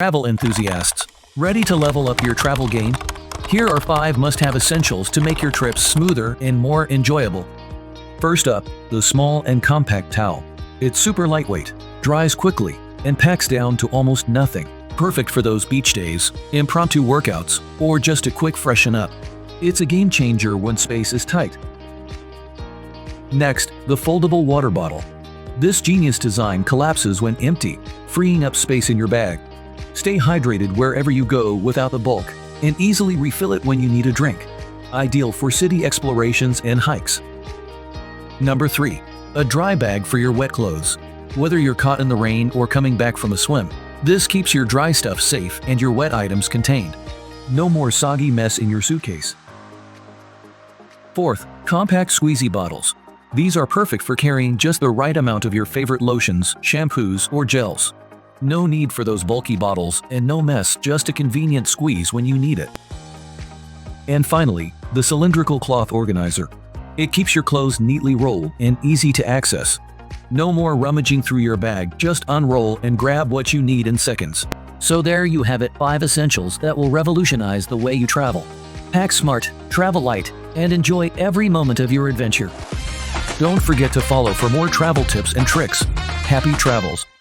Travel enthusiasts, ready to level up your travel game? Here are 5 must-have essentials to make your trips smoother and more enjoyable. First up, the small and compact towel. It's super lightweight, dries quickly, and packs down to almost nothing. Perfect for those beach days, impromptu workouts, or just a quick freshen up. It's a game changer when space is tight. Next, the foldable water bottle. This genius design collapses when empty, freeing up space in your bag. Stay hydrated wherever you go without the bulk, and easily refill it when you need a drink. Ideal for city explorations and hikes. Number 3. A dry bag for your wet clothes. Whether you're caught in the rain or coming back from a swim, this keeps your dry stuff safe and your wet items contained. No more soggy mess in your suitcase. Fourth, compact squeezy bottles. These are perfect for carrying just the right amount of your favorite lotions, shampoos, or gels. No need for those bulky bottles, and no mess, just a convenient squeeze when you need it. And finally, the cylindrical cloth organizer. It keeps your clothes neatly rolled and easy to access. No more rummaging through your bag, just unroll and grab what you need in seconds. So there you have it, 5 essentials that will revolutionize the way you travel. Pack smart, travel light, and enjoy every moment of your adventure. Don't forget to follow for more travel tips and tricks. Happy travels!